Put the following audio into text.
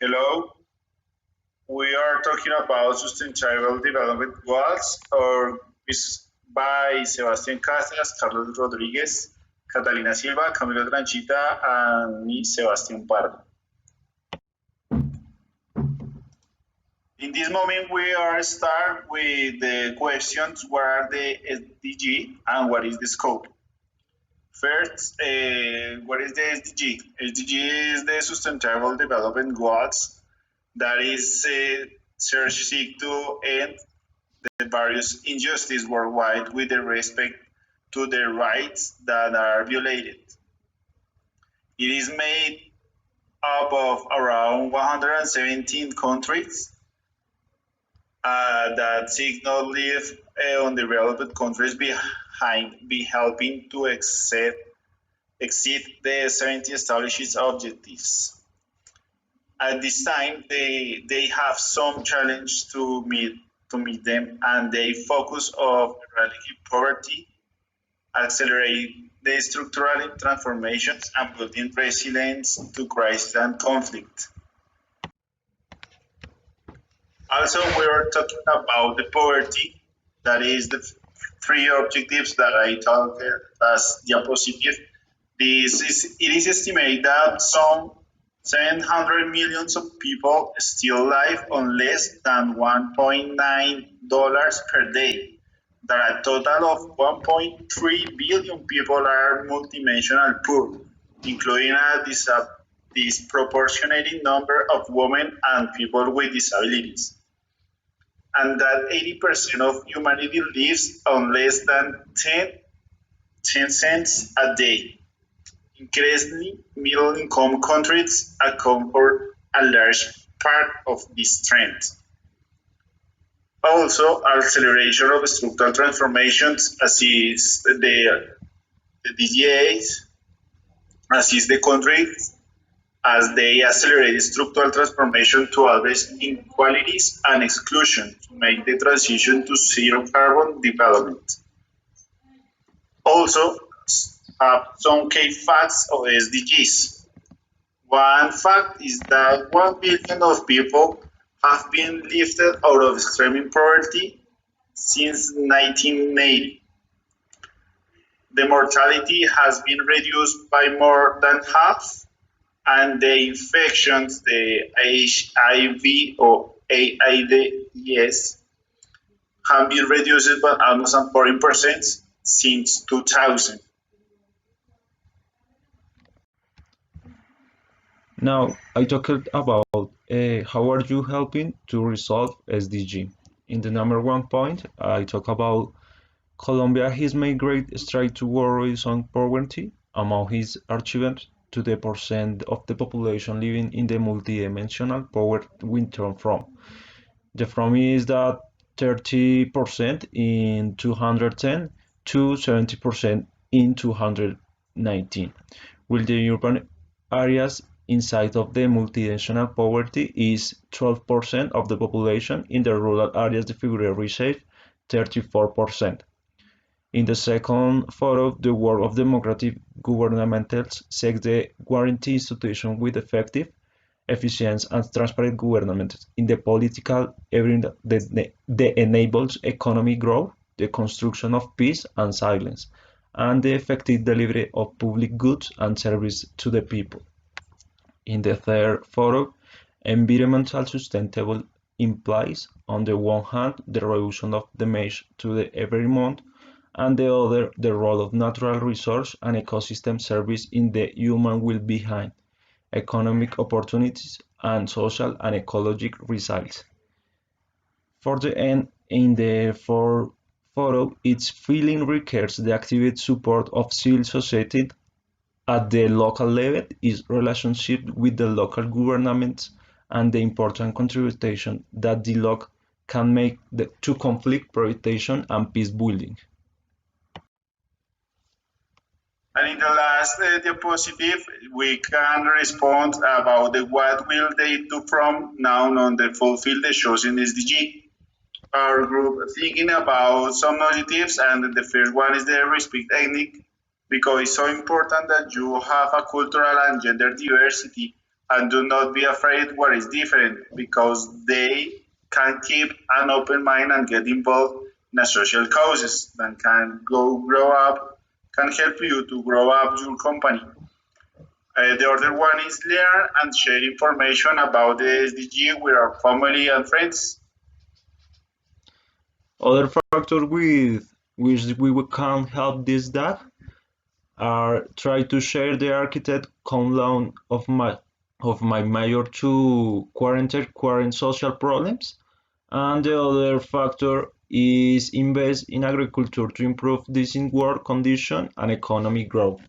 Hello, we are talking about sustainable development goals or is by Sebastián Cáceres, Carlos Rodríguez, Catalina Silva, Camilo Tranchita, and me, Sebastián Pardo. In this moment, we are start with the questions: what are the SDG and what is the scope? First, what is the SDG? SDG is the Sustainable Development Goals that is seek to end the various injustices worldwide with the respect to the rights that are violated. It is made up of around 117 countries that seek not leave undeveloped countries behind, be helping to exceed the 70 established objectives. At this time, they have some challenge to meet them, and they focus on eradicating poverty, accelerate the structural transformations, and building resilience to crisis and conflict. Also, we are talking about the poverty. That is the three objectives that I talked last diapositive. It is estimated that some 700 millions of people still live on less than $1.9 per day. That a total of 1.3 billion people are multidimensional poor, including a disproportionate number of women and people with disabilities. And that 80% of humanity lives on less than 10 cents a day. Increasingly, middle-income countries account for a large part of this trend. Also, acceleration of structural transformations assists the DGAs, assist the countries as they accelerate structural transformation to address inequalities and exclusion to make the transition to zero carbon development. Also, some key facts of SDGs. One fact is that 1 billion of people have been lifted out of extreme poverty since 1980. The mortality has been reduced by more than half, and the infections, the HIV or AIDS, have been reduced by almost 40% since 2000. Now, I talked about how are you helping to resolve SDG. In the number 1 point, I talk about Colombia has made great strides toward reducing poverty. Among his achievements, to the percent of the population living in the multidimensional poverty we turn from. The from is that 30% in 210 to 70% in 219, while the urban areas inside of the multidimensional poverty is 12% of the population. In the rural areas, the figure reaches 34%. In the second photo, the work of democratic governmentals seeks the guarantee institution with effective, efficient, and transparent government in the political arena that enables economic growth, the construction of peace and silence, and the effective delivery of public goods and services to the people. In the third photo, environmental sustainable implies, on the one hand, the reduction of damage to the environment, and the other, the role of natural resource and ecosystem service in the human well-being, economic opportunities, and social and ecological results. For the end, in the fourth photo, its feeling requires the active support of civil society at the local level, its relationship with the local governments, and the important contribution that dialogue can make to conflict prevention and peace building. And in the last diapositive, we can respond about what will they do from now on to fulfill the chosen SDG. Our group thinking about some objectives, and the first one is the respect technique, because it's so important that you have a cultural and gender diversity And do not be afraid what is different because they can keep an open mind and get involved in a social causes that can go grow up, can help you to grow up your company. The other one is learn and share information about the SDG with our family and friends. Other factors with which we can help this that are try to share the architect count of my major to current social problems. And the other factor is invest in agriculture to improve decent work condition and economic growth.